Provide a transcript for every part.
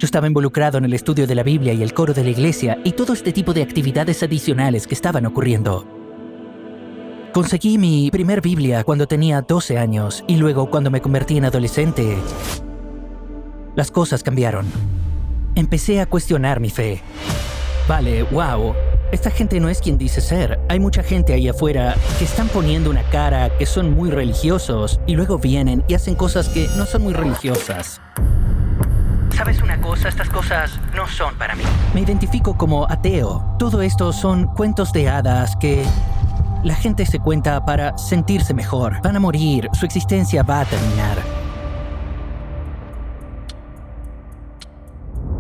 Yo estaba involucrado en el estudio de la Biblia y el coro de la iglesia y todo este tipo de actividades adicionales que estaban ocurriendo. Conseguí mi primer Biblia cuando tenía 12 años y luego cuando me convertí en adolescente, las cosas cambiaron. Empecé a cuestionar mi fe. Vale, wow, esta gente no es quien dice ser. Hay mucha gente ahí afuera que están poniendo una cara que son muy religiosos y luego vienen y hacen cosas que no son muy religiosas. ¿Sabes una cosa? Estas cosas no son para mí. Me identifico como ateo. Todo esto son cuentos de hadas que la gente se cuenta para sentirse mejor. Van a morir, su existencia va a terminar.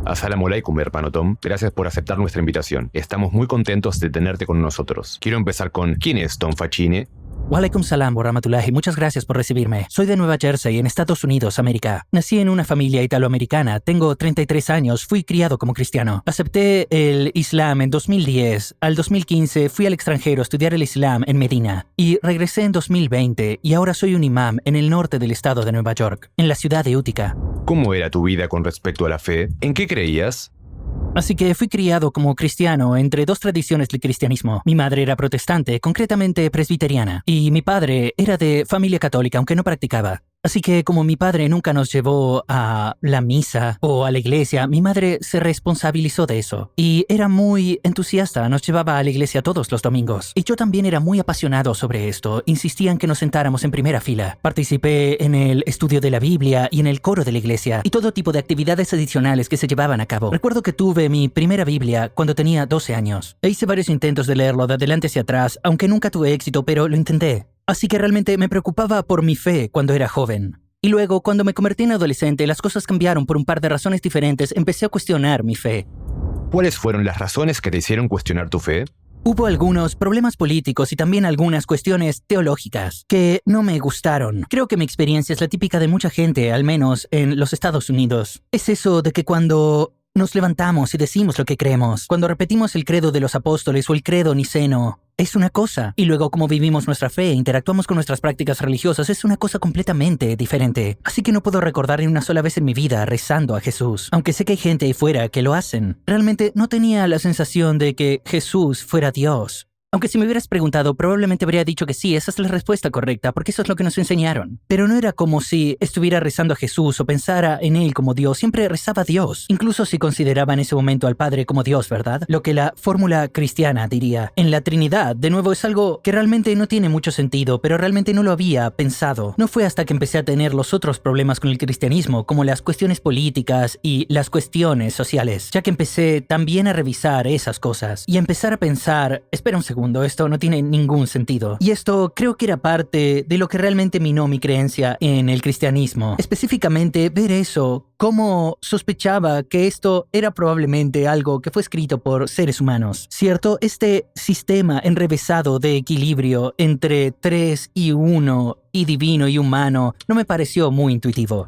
Assalamu alaikum, hermano Tom. Gracias por aceptar nuestra invitación. Estamos muy contentos de tenerte con nosotros. Quiero empezar con ¿quién es Tom Facchini? Wa alaikum salam wa rahmatullahi. Muchas gracias por recibirme. Soy de Nueva Jersey, en Estados Unidos, América. Nací en una familia italoamericana. Tengo 33 años. Fui criado como cristiano. Acepté el Islam en 2010. Al 2015 fui al extranjero a estudiar el Islam en Medina. Y regresé en 2020 y ahora soy un imam en el norte del estado de Nueva York, en la ciudad de Utica. ¿Cómo era tu vida con respecto a la fe? ¿En qué creías? Así que fui criado como cristiano entre dos tradiciones del cristianismo. Mi madre era protestante, concretamente presbiteriana, y mi padre era de familia católica, aunque no practicaba. Así que como mi padre nunca nos llevó a la misa o a la iglesia, mi madre se responsabilizó de eso. Y era muy entusiasta, nos llevaba a la iglesia todos los domingos. Y yo también era muy apasionado sobre esto, insistían que nos sentáramos en primera fila. Participé en el estudio de la Biblia y en el coro de la iglesia, y todo tipo de actividades adicionales que se llevaban a cabo. Recuerdo que tuve mi primera Biblia cuando tenía 12 años. E hice varios intentos de leerlo de adelante hacia atrás, aunque nunca tuve éxito, pero lo intenté. Así que realmente me preocupaba por mi fe cuando era joven. Y luego, cuando me convertí en adolescente, las cosas cambiaron por un par de razones diferentes. Empecé a cuestionar mi fe. ¿Cuáles fueron las razones que te hicieron cuestionar tu fe? Hubo algunos problemas políticos y también algunas cuestiones teológicas que no me gustaron. Creo que mi experiencia es la típica de mucha gente, al menos en los Estados Unidos. Es eso de que cuando nos levantamos y decimos lo que creemos, cuando repetimos el credo de los apóstoles o el credo niceno, es una cosa. Y luego como vivimos nuestra fe e interactuamos con nuestras prácticas religiosas es una cosa completamente diferente. Así que no puedo recordar ni una sola vez en mi vida rezando a Jesús. Aunque sé que hay gente ahí fuera que lo hacen. Realmente no tenía la sensación de que Jesús fuera Dios. Aunque si me hubieras preguntado, probablemente habría dicho que sí, esa es la respuesta correcta, porque eso es lo que nos enseñaron. Pero no era como si estuviera rezando a Jesús o pensara en él como Dios, siempre rezaba a Dios. Incluso si consideraba en ese momento al Padre como Dios, ¿verdad? Lo que la fórmula cristiana diría. En la Trinidad, de nuevo, es algo que realmente no tiene mucho sentido, pero realmente no lo había pensado. No fue hasta que empecé a tener los otros problemas con el cristianismo, como las cuestiones políticas y las cuestiones sociales, ya que empecé también a revisar esas cosas y a empezar a pensar, espera un segundo, esto no tiene ningún sentido. Y esto creo que era parte de lo que realmente minó mi creencia en el cristianismo. Específicamente, ver eso, cómo sospechaba que esto era probablemente algo que fue escrito por seres humanos. ¿Cierto? Este sistema enrevesado de equilibrio entre 3 y 1 y divino y humano no me pareció muy intuitivo.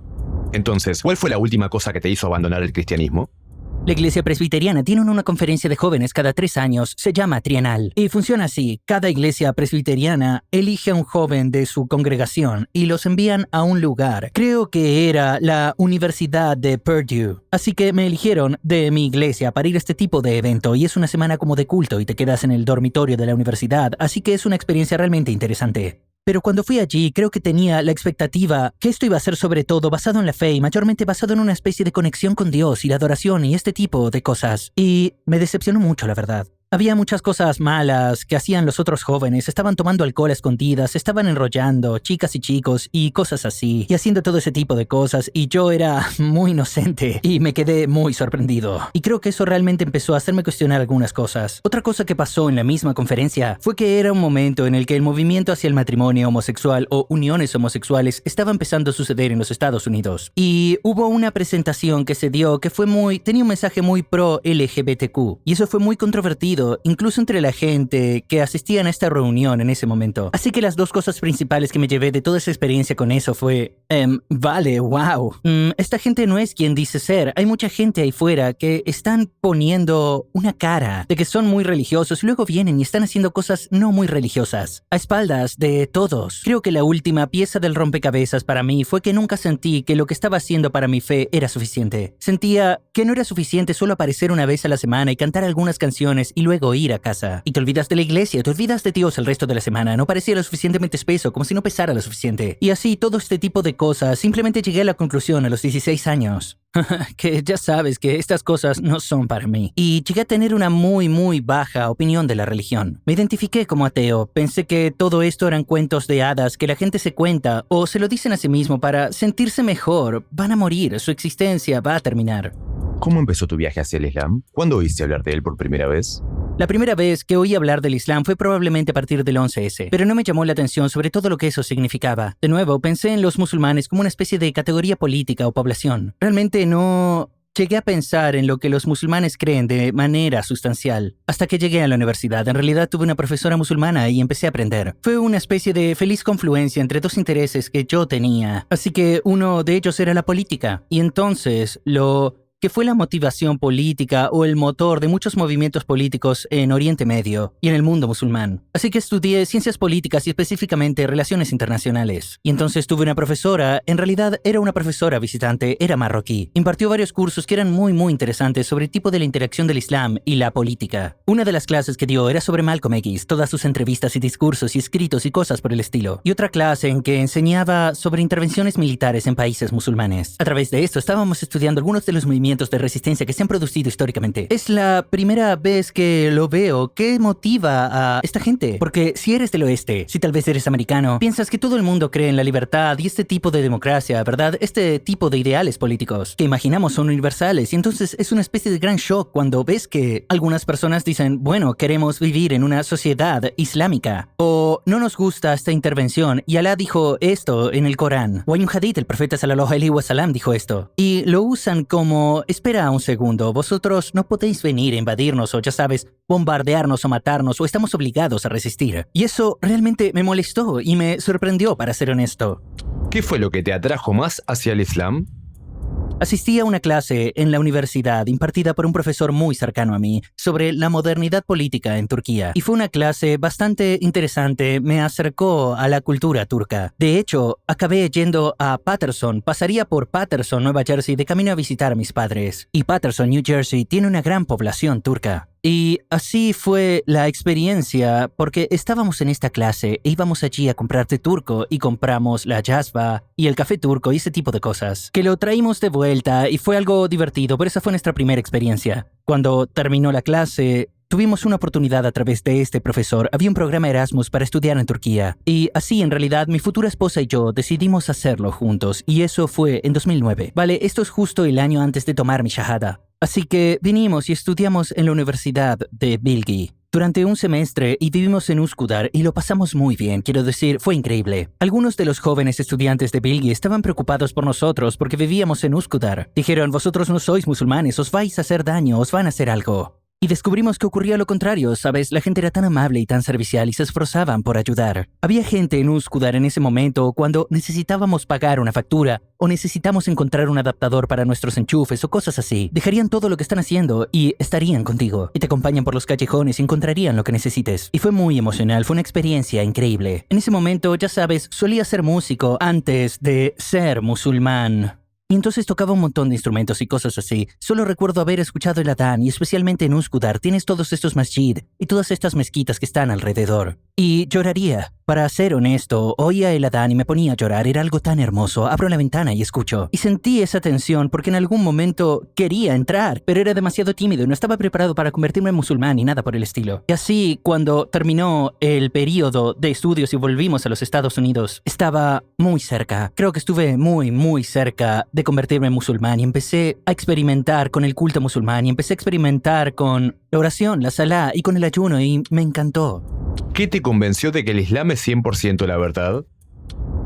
Entonces, ¿cuál fue la última cosa que te hizo abandonar el cristianismo? La iglesia presbiteriana tiene una conferencia de jóvenes cada 3 años, se llama trienal, y funciona así. Cada iglesia presbiteriana elige a un joven de su congregación y los envían a un lugar. Creo que era la Universidad de Purdue. Así que me eligieron de mi iglesia para ir a este tipo de evento y es una semana como de culto y te quedas en el dormitorio de la universidad, así que es una experiencia realmente interesante. Pero cuando fui allí, creo que tenía la expectativa que esto iba a ser sobre todo basado en la fe y mayormente basado en una especie de conexión con Dios y la adoración y este tipo de cosas. Y me decepcionó mucho, la verdad. Había muchas cosas malas que hacían los otros jóvenes, estaban tomando alcohol a escondidas, estaban enrollando, chicas y chicos y cosas así, y haciendo todo ese tipo de cosas, y yo era muy inocente y me quedé muy sorprendido. Y creo que eso realmente empezó a hacerme cuestionar algunas cosas. Otra cosa que pasó en la misma conferencia fue que era un momento en el que el movimiento hacia el matrimonio homosexual o uniones homosexuales estaba empezando a suceder en los Estados Unidos. Y hubo una presentación que se dio que fue tenía un mensaje muy pro LGBTQ, y eso fue muy controvertido sentido, incluso entre la gente que asistían a esta reunión en ese momento. Así que las dos cosas principales que me llevé de toda esa experiencia con eso fue, vale, wow. Esta gente no es quien dice ser. Hay mucha gente ahí fuera que están poniendo una cara de que son muy religiosos y luego vienen y están haciendo cosas no muy religiosas, a espaldas de todos. Creo que la última pieza del rompecabezas para mí fue que nunca sentí que lo que estaba haciendo para mi fe era suficiente. Sentía que no era suficiente solo aparecer una vez a la semana y cantar algunas canciones y luego ir a casa. Y te olvidas de la iglesia, te olvidas de Dios el resto de la semana. No parecía lo suficientemente espeso, como si no pesara lo suficiente. Y así, todo este tipo de cosas, simplemente llegué a la conclusión a los 16 años. Que ya sabes que estas cosas no son para mí. Y llegué a tener una muy baja opinión de la religión. Me identifiqué como ateo. Pensé que todo esto eran cuentos de hadas que la gente se cuenta o se lo dicen a sí mismo para sentirse mejor. Van a morir, su existencia va a terminar. ¿Cómo empezó tu viaje hacia el Islam? ¿Cuándo oíste hablar de él por primera vez? La primera vez que oí hablar del Islam fue probablemente a partir del 11S, pero no me llamó la atención sobre todo lo que eso significaba. De nuevo, pensé en los musulmanes como una especie de categoría política o población. Realmente no llegué a pensar en lo que los musulmanes creen de manera sustancial. Hasta que llegué a la universidad, en realidad tuve una profesora musulmana y empecé a aprender. Fue una especie de feliz confluencia entre dos intereses que yo tenía. Así que uno de ellos era la política. Y entonces que fue la motivación política o el motor de muchos movimientos políticos en Oriente Medio y en el mundo musulmán. Así que estudié ciencias políticas y específicamente relaciones internacionales. Y entonces tuve una profesora, en realidad era una profesora visitante, era marroquí. Impartió varios cursos que eran muy interesantes sobre el tipo de la interacción del Islam y la política. Una de las clases que dio era sobre Malcolm X, todas sus entrevistas y discursos y escritos y cosas por el estilo. Y otra clase en que enseñaba sobre intervenciones militares en países musulmanes. A través de esto estábamos estudiando algunos de los movimientos de resistencia que se han producido históricamente. Es la primera vez que lo veo. ¿Qué motiva a esta gente? Porque si eres del oeste, si tal vez eres americano, piensas que todo el mundo cree en la libertad y este tipo de democracia, ¿verdad? Este tipo de ideales políticos que imaginamos son universales y entonces es una especie de gran shock cuando ves que algunas personas dicen, bueno, queremos vivir en una sociedad islámica o no nos gusta esta intervención y Alá dijo esto en el Corán o hay un hadith, el profeta sallallahu alaihi wasallam dijo esto y lo usan como espera un segundo, vosotros no podéis venir a invadirnos o, ya sabes, bombardearnos o matarnos o estamos obligados a resistir. Y eso realmente me molestó y me sorprendió, para ser honesto. ¿Qué fue lo que te atrajo más hacia el Islam? Asistí a una clase en la universidad impartida por un profesor muy cercano a mí sobre la modernidad política en Turquía. Y fue una clase bastante interesante, me acercó a la cultura turca. De hecho, acabé yendo a Paterson, pasaría por Paterson, Nueva Jersey, de camino a visitar a mis padres. Y Paterson, New Jersey, tiene una gran población turca. Y así fue la experiencia porque estábamos en esta clase e íbamos allí a comprar té turco y compramos la jasba y el café turco y ese tipo de cosas. Que lo traímos de vuelta y fue algo divertido, pero esa fue nuestra primera experiencia. Cuando terminó la clase, tuvimos una oportunidad a través de este profesor. Había un programa Erasmus para estudiar en Turquía. Y así, en realidad, mi futura esposa y yo decidimos hacerlo juntos. Y eso fue en 2009. Vale, esto es justo el año antes de tomar mi shahada. Así que vinimos y estudiamos en la Universidad de Bilgi durante un semestre y vivimos en Üsküdar y lo pasamos muy bien, quiero decir, fue increíble. Algunos de los jóvenes estudiantes de Bilgi estaban preocupados por nosotros porque vivíamos en Üsküdar. Dijeron, vosotros no sois musulmanes, os vais a hacer daño, os van a hacer algo. Y descubrimos que ocurría lo contrario, ¿sabes? La gente era tan amable y tan servicial y se esforzaban por ayudar. Había gente en Üsküdar en ese momento cuando necesitábamos pagar una factura o necesitamos encontrar un adaptador para nuestros enchufes o cosas así. Dejarían todo lo que están haciendo y estarían contigo. Y te acompañan por los callejones y encontrarían lo que necesites. Y fue muy emocional, fue una experiencia increíble. En ese momento, ya sabes, solía ser músico antes de ser musulmán. Y entonces tocaba un montón de instrumentos y cosas así. Solo recuerdo haber escuchado el adán y especialmente en Üsküdar tienes todos estos masjid y todas estas mezquitas que están alrededor. Y lloraría. Para ser honesto, oía el adán y me ponía a llorar. Era algo tan hermoso. Abro la ventana y escucho. Y sentí esa tensión porque en algún momento quería entrar, pero era demasiado tímido y no estaba preparado para convertirme en musulmán ni nada por el estilo. Y así, cuando terminó el periodo de estudios y volvimos a los Estados Unidos, estaba muy cerca. Creo que estuve muy cerca de convertirme en musulmán y empecé a experimentar con el culto musulmán y empecé a experimentar con la oración, la salá y con el ayuno y me encantó. ¿Qué te convenció de que el Islam es 100% la verdad?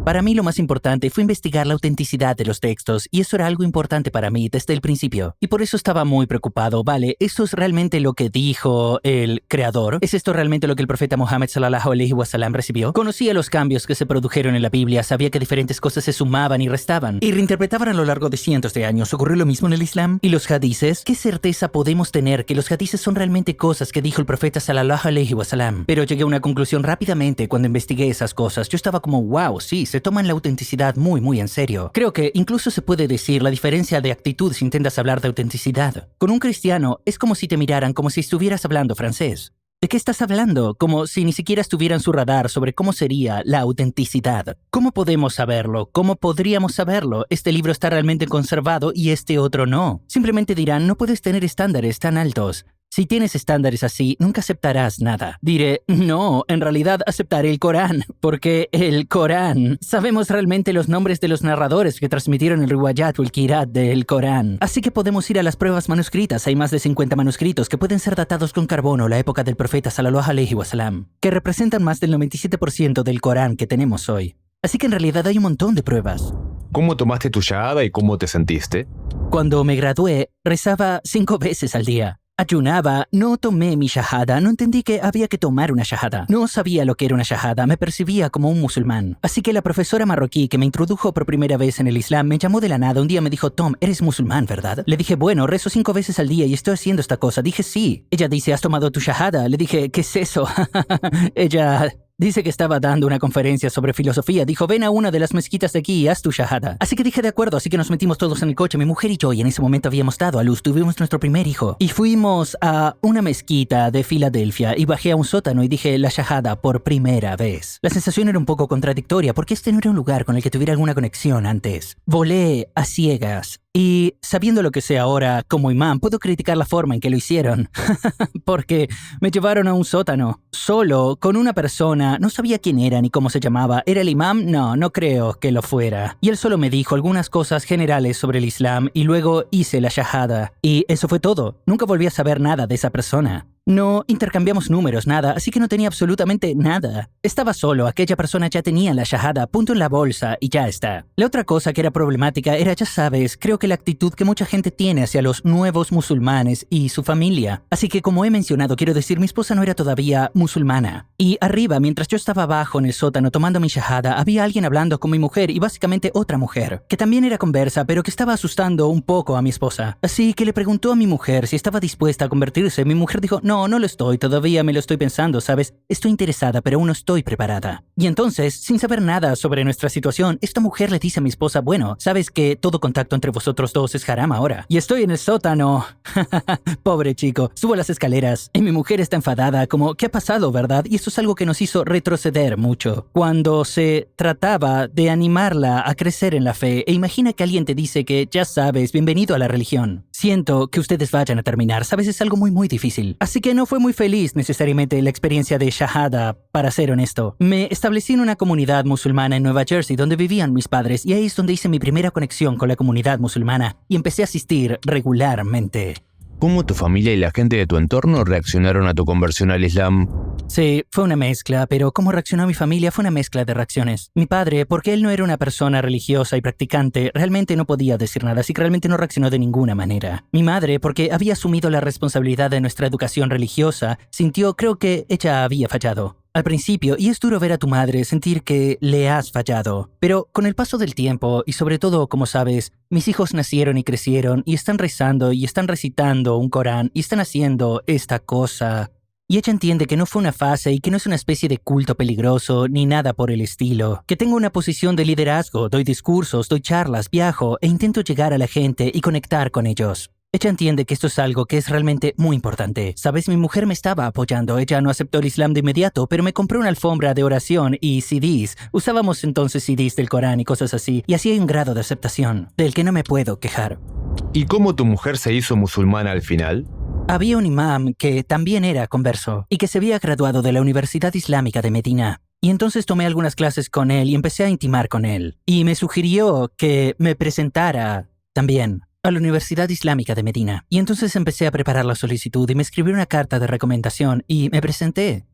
Para mí lo más importante fue investigar la autenticidad de los textos, y eso era algo importante para mí desde el principio. Y por eso estaba muy preocupado. Vale, ¿esto es realmente lo que dijo el creador? ¿Es esto realmente lo que el profeta Muhammad sallallahu alaihi wasallam recibió? Conocía los cambios que se produjeron en la Biblia, sabía que diferentes cosas se sumaban y restaban y reinterpretaban a lo largo de cientos de años. ¿Ocurrió lo mismo en el Islam? ¿Y los hadices? ¿Qué certeza podemos tener que los hadices son realmente cosas que dijo el profeta sallallahu alaihi wasallam? Pero llegué a una conclusión rápidamente cuando investigué esas cosas. Yo estaba como, wow, sí, se toman la autenticidad muy en serio. Creo que incluso se puede decir la diferencia de actitud si intentas hablar de autenticidad. Con un cristiano es como si te miraran como si estuvieras hablando francés. ¿De qué estás hablando? Como si ni siquiera estuviera en su radar sobre cómo sería la autenticidad. ¿Cómo podemos saberlo? ¿Cómo podríamos saberlo? Este libro está realmente conservado y este otro no. Simplemente dirán, no puedes tener estándares tan altos. Si tienes estándares así, nunca aceptarás nada. Diré, no, en realidad aceptaré el Corán, porque el Corán... Sabemos realmente los nombres de los narradores que transmitieron el riwayat o el qirat del Corán. Así que podemos ir a las pruebas manuscritas. Hay más de 50 manuscritos que pueden ser datados con carbono, la época del profeta sallallahu alaihi wasallam, que representan más del 97% del Corán que tenemos hoy. Así que en realidad hay un montón de pruebas. ¿Cómo tomaste tu shahada y cómo te sentiste? Cuando me gradué, rezaba 5 veces al día. Ayunaba, no tomé mi shahada, no entendí que había que tomar una shahada. No sabía lo que era una shahada, me percibía como un musulmán. Así que la profesora marroquí que me introdujo por primera vez en el Islam me llamó de la nada. Un día me dijo, Tom, eres musulmán, ¿verdad? Le dije, bueno, rezo 5 veces al día y estoy haciendo esta cosa. Dije, sí. Ella dice, ¿has tomado tu shahada? Le dije, ¿qué es eso? Ella... dice que estaba dando una conferencia sobre filosofía. Dijo, ven a una de las mezquitas de aquí y haz tu shahada. Así que dije, de acuerdo, así que nos metimos todos en el coche, mi mujer y yo, y en ese momento habíamos dado a luz, tuvimos nuestro primer hijo. Y fuimos a una mezquita de Filadelfia y bajé a un sótano y dije la shahada por primera vez. La sensación era un poco contradictoria porque este no era un lugar con el que tuviera alguna conexión antes. Volé a ciegas. Y sabiendo lo que sé ahora como imán, puedo criticar la forma en que lo hicieron. Porque me llevaron a un sótano, solo, con una persona, no sabía quién era ni cómo se llamaba. ¿Era el imán? No creo que lo fuera. Y él solo me dijo algunas cosas generales sobre el Islam y luego hice la shahada. Y eso fue todo. Nunca volví a saber nada de esa persona. No intercambiamos números, nada, así que no tenía absolutamente nada. Estaba solo, aquella persona ya tenía la shahada, punto en la bolsa y ya está. La otra cosa que era problemática era, ya sabes, creo que la actitud que mucha gente tiene hacia los nuevos musulmanes y su familia. Así que como he mencionado, quiero decir, mi esposa no era todavía musulmana. Y arriba, mientras yo estaba abajo en el sótano tomando mi shahada, había alguien hablando con mi mujer y básicamente otra mujer, que también era conversa, pero que estaba asustando un poco a mi esposa. Así que le preguntó a mi mujer si estaba dispuesta a convertirse. Mi mujer dijo, no lo estoy, todavía me lo estoy pensando, ¿sabes? Estoy interesada, pero aún no estoy preparada. Y entonces, sin saber nada sobre nuestra situación, esta mujer le dice a mi esposa, bueno, sabes que todo contacto entre vosotros dos es haram ahora. Y estoy en el sótano. Pobre chico, subo las escaleras y mi mujer está enfadada, como, ¿qué ha pasado, verdad? Y esto es algo que nos hizo retroceder mucho. Cuando se trataba de animarla a crecer en la fe, e imagina que alguien te dice que, ya sabes, bienvenido a la religión. Siento que ustedes vayan a terminar, sabes, es algo muy difícil. Así que no fue muy feliz necesariamente la experiencia de shahada, para ser honesto. Me establecí en una comunidad musulmana en Nueva Jersey donde vivían mis padres y ahí es donde hice mi primera conexión con la comunidad musulmana y empecé a asistir regularmente. ¿Cómo tu familia y la gente de tu entorno reaccionaron a tu conversión al Islam? Sí, fue una mezcla, pero cómo reaccionó mi familia fue una mezcla de reacciones. Mi padre, porque él no era una persona religiosa y practicante, realmente no podía decir nada, así que realmente no reaccionó de ninguna manera. Mi madre, porque había asumido la responsabilidad de nuestra educación religiosa, sintió, creo que ella había fallado al principio, y es duro ver a tu madre sentir que le has fallado. Pero con el paso del tiempo, y sobre todo, como sabes, mis hijos nacieron y crecieron, y están rezando, y están recitando un Corán, y están haciendo esta cosa. Y ella entiende que no fue una fase y que no es una especie de culto peligroso ni nada por el estilo. Que tengo una posición de liderazgo, doy discursos, doy charlas, viajo e intento llegar a la gente y conectar con ellos. Ella entiende que esto es algo que es realmente muy importante. Sabes, mi mujer me estaba apoyando. Ella no aceptó el Islam de inmediato, pero me compró una alfombra de oración y CDs. Usábamos entonces CDs del Corán y cosas así. Y así hay un grado de aceptación, del que no me puedo quejar. ¿Y cómo tu mujer se hizo musulmana al final? Había un imam que también era converso y que se había graduado de la Universidad Islámica de Medina. Y entonces tomé algunas clases con él y empecé a intimar con él. Y me sugirió que me presentara también a la Universidad Islámica de Medina. Y entonces empecé a preparar la solicitud y me escribió una carta de recomendación y me presenté.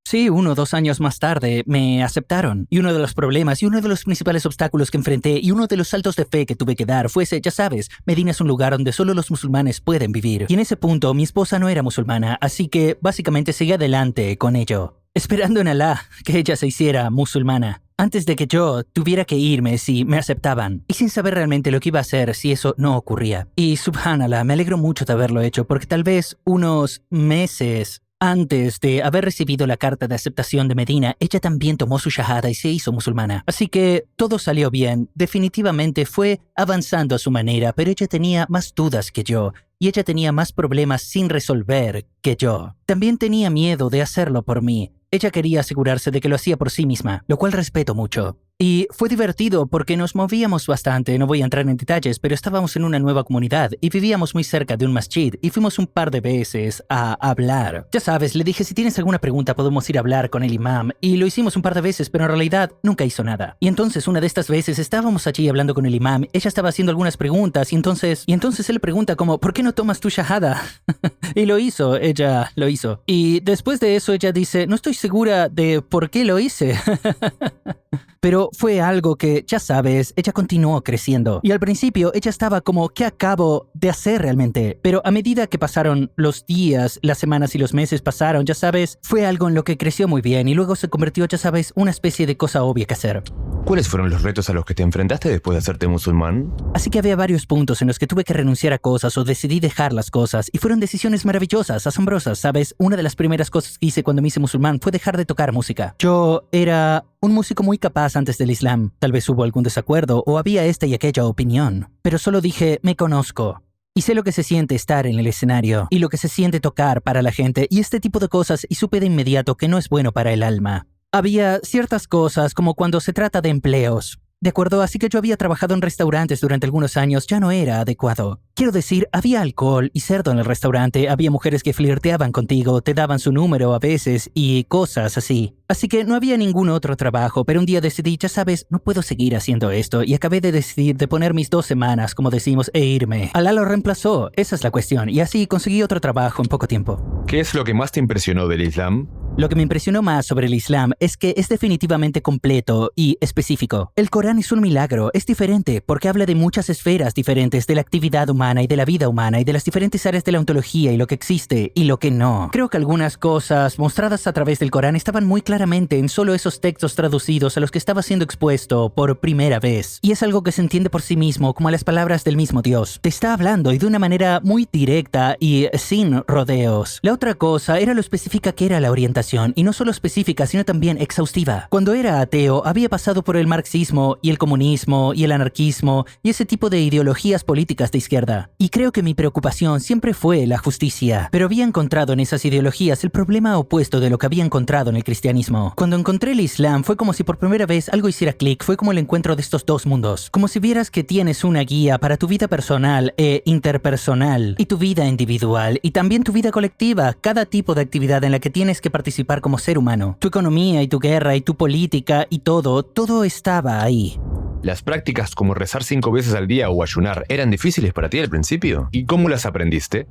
Sí, 1 o 2 años más tarde me aceptaron. Y uno de los problemas y uno de los principales obstáculos que enfrenté y uno de los saltos de fe que tuve que dar fuese, ya sabes, Medina es un lugar donde solo los musulmanes pueden vivir. Y en ese punto mi esposa no era musulmana, así que básicamente seguí adelante con ello, esperando en Alá que ella se hiciera musulmana, antes de que yo tuviera que irme si me aceptaban, y sin saber realmente lo que iba a hacer si eso no ocurría. Y subhanallah, me alegro mucho de haberlo hecho, porque tal vez unos meses antes de haber recibido la carta de aceptación de Medina, ella también tomó su shahada y se hizo musulmana. Así que todo salió bien. Definitivamente fue avanzando a su manera, pero ella tenía más dudas que yo, y ella tenía más problemas sin resolver que yo. También tenía miedo de hacerlo por mí. Ella quería asegurarse de que lo hacía por sí misma, lo cual respeto mucho. Y fue divertido porque nos movíamos bastante, no voy a entrar en detalles, pero estábamos en una nueva comunidad y vivíamos muy cerca de un masjid y fuimos un par de veces a hablar. Ya sabes, le dije, si tienes alguna pregunta podemos ir a hablar con el imam, y lo hicimos un par de veces, pero en realidad nunca hizo nada. Y entonces una de estas veces estábamos allí hablando con el imam, ella estaba haciendo algunas preguntas y entonces él le pregunta como, ¿por qué no tomas tu shahada? Y ella lo hizo. Y después de eso ella dice, no estoy segura de por qué lo hice. Pero fue algo que, ya sabes, ella continuó creciendo. Y al principio ella estaba como, ¿qué acabo de hacer realmente? Pero a medida que pasaron los días, las semanas y los meses pasaron, ya sabes, fue algo en lo que creció muy bien y luego se convirtió, ya sabes, una especie de cosa obvia que hacer. ¿Cuáles fueron los retos a los que te enfrentaste después de hacerte musulmán? Así que había varios puntos en los que tuve que renunciar a cosas o decidí dejar las cosas y fueron decisiones maravillosas, asombrosas, ¿sabes? Una de las primeras cosas que hice cuando me hice musulmán fue dejar de tocar música. Yo era un músico muy capaz antes del Islam. Tal vez hubo algún desacuerdo o había esta y aquella opinión, pero solo dije, me conozco. Y sé lo que se siente estar en el escenario y lo que se siente tocar para la gente y este tipo de cosas, y supe de inmediato que no es bueno para el alma. Había ciertas cosas como cuando se trata de empleos. De acuerdo, así que yo había trabajado en restaurantes durante algunos años, ya no era adecuado. Quiero decir, había alcohol y cerdo en el restaurante, había mujeres que flirteaban contigo, te daban su número a veces y cosas así. Así que no había ningún otro trabajo, pero un día decidí, ya sabes, no puedo seguir haciendo esto y acabé de decidir de poner mis 2 semanas, como decimos, e irme. Alá lo reemplazó, esa es la cuestión, y así conseguí otro trabajo en poco tiempo. ¿Qué es lo que más te impresionó del Islam? Lo que me impresionó más sobre el Islam es que es definitivamente completo y específico. El Corán es un milagro, es diferente porque habla de muchas esferas diferentes de la actividad humana y de la vida humana y de las diferentes áreas de la ontología y lo que existe y lo que no. Creo que algunas cosas mostradas a través del Corán estaban muy claramente en solo esos textos traducidos a los que estaba siendo expuesto por primera vez. Y es algo que se entiende por sí mismo como las palabras del mismo Dios. Te está hablando y de una manera muy directa y sin rodeos. La otra cosa era lo específica que era la orientación. Y no solo específica, sino también exhaustiva. Cuando era ateo, había pasado por el marxismo y el comunismo y el anarquismo y ese tipo de ideologías políticas de izquierda. Y creo que mi preocupación siempre fue la justicia. Pero había encontrado en esas ideologías el problema opuesto de lo que había encontrado en el cristianismo. Cuando encontré el Islam, fue como si por primera vez algo hiciera clic. Fue como el encuentro de estos dos mundos. Como si vieras que tienes una guía para tu vida personal e interpersonal y tu vida individual y también tu vida colectiva. Cada tipo de actividad en la que tienes que participar como ser humano. Tu economía y tu guerra y tu política y todo estaba ahí. ¿Las prácticas como rezar 5 veces al día o ayunar eran difíciles para ti al principio? ¿Y cómo las aprendiste?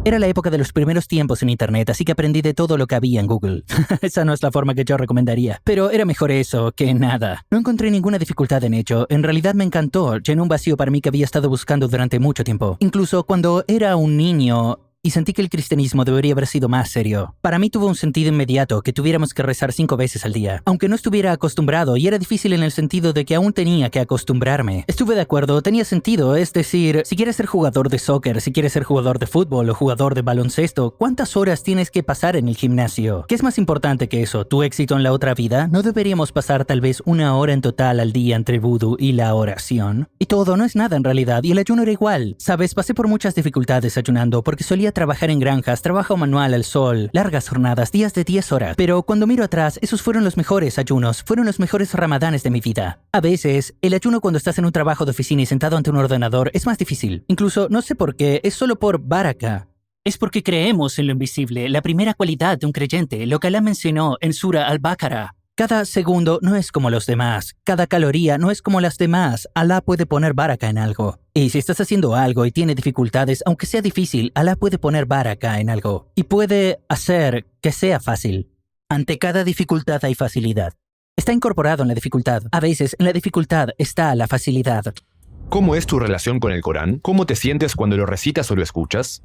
Era la época de los primeros tiempos en internet, así que aprendí de todo lo que había en Google. Esa no es la forma que yo recomendaría, pero era mejor eso que nada. No encontré ninguna dificultad en ello, en realidad me encantó, llenó un vacío para mí que había estado buscando durante mucho tiempo. Incluso cuando era un niño y sentí que el cristianismo debería haber sido más serio. Para mí tuvo un sentido inmediato que tuviéramos que rezar 5 veces al día. Aunque no estuviera acostumbrado, y era difícil en el sentido de que aún tenía que acostumbrarme. Estuve de acuerdo, tenía sentido, es decir, si quieres ser jugador de soccer, si quieres ser jugador de fútbol o jugador de baloncesto, ¿cuántas horas tienes que pasar en el gimnasio? ¿Qué es más importante que eso? ¿Tu éxito en la otra vida? ¿No deberíamos pasar tal vez 1 hora en total al día entre el vudú y la oración? Y todo no es nada en realidad, y el ayuno era igual. Sabes, pasé por muchas dificultades ayunando porque solía trabajar en granjas, trabajo manual al sol, largas jornadas, días de 10 horas. Pero cuando miro atrás, esos fueron los mejores ayunos, fueron los mejores ramadanes de mi vida. A veces, el ayuno cuando estás en un trabajo de oficina y sentado ante un ordenador es más difícil. Incluso, no sé por qué, es solo por baraka. Es porque creemos en lo invisible, la primera cualidad de un creyente, lo que Alá mencionó en Sura Al-Baqarah. Cada segundo no es como los demás. Cada caloría no es como las demás. Alá puede poner baraka en algo. Y si estás haciendo algo y tiene dificultades, aunque sea difícil, Alá puede poner baraka en algo. Y puede hacer que sea fácil. Ante cada dificultad hay facilidad. Está incorporado en la dificultad. A veces, en la dificultad está la facilidad. ¿Cómo es tu relación con el Corán? ¿Cómo te sientes cuando lo recitas o lo escuchas?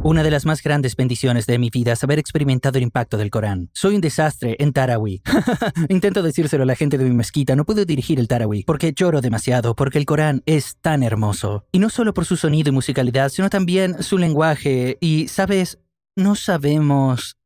Una de las más grandes bendiciones de mi vida es haber experimentado el impacto del Corán. Soy un desastre en Tarawih. Intento decírselo a la gente de mi mezquita, no puedo dirigir el Tarawih porque lloro demasiado, porque el Corán es tan hermoso. Y no solo por su sonido y musicalidad, sino también su lenguaje. Y, ¿sabes? No sabemos...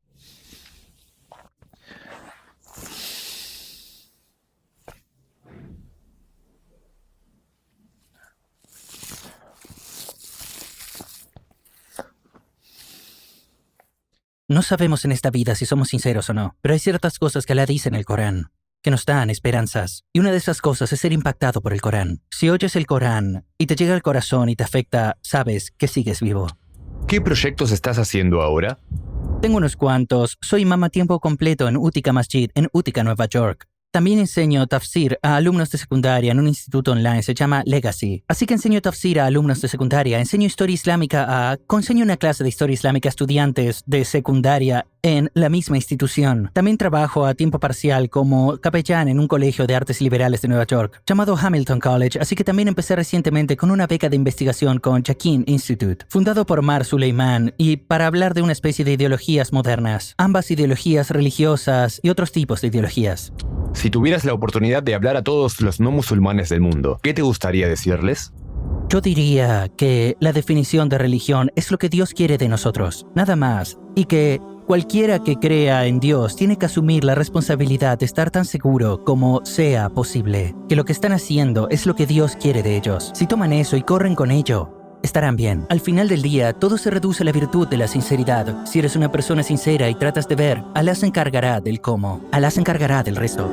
No sabemos en esta vida si somos sinceros o no, pero hay ciertas cosas que Allah dice en el Corán, que nos dan esperanzas. Y una de esas cosas es ser impactado por el Corán. Si oyes el Corán y te llega al corazón y te afecta, sabes que sigues vivo. ¿Qué proyectos estás haciendo ahora? Tengo unos cuantos. Soy imam a tiempo completo en Utica Masjid, en Utica, Nueva York. También enseño tafsir a alumnos de secundaria en un instituto online, se llama Legacy. Así que enseño tafsir a alumnos de secundaria, enseño historia islámica enseño una clase de historia islámica a estudiantes de secundaria en la misma institución. También trabajo a tiempo parcial como capellán en un colegio de artes liberales de Nueva York, llamado Hamilton College, así que también empecé recientemente con una beca de investigación con Jacquin Institute, fundado por Mar Suleiman, y para hablar de una especie de ideologías modernas, ambas ideologías religiosas y otros tipos de ideologías. Si tuvieras la oportunidad de hablar a todos los no musulmanes del mundo, ¿qué te gustaría decirles? Yo diría que la definición de religión es lo que Dios quiere de nosotros, nada más, y que cualquiera que crea en Dios tiene que asumir la responsabilidad de estar tan seguro como sea posible, que lo que están haciendo es lo que Dios quiere de ellos. Si toman eso y corren con ello, estarán bien. Al final del día, todo se reduce a la virtud de la sinceridad. Si eres una persona sincera y tratas de ver, Allah se encargará del cómo. Allah se encargará del resto.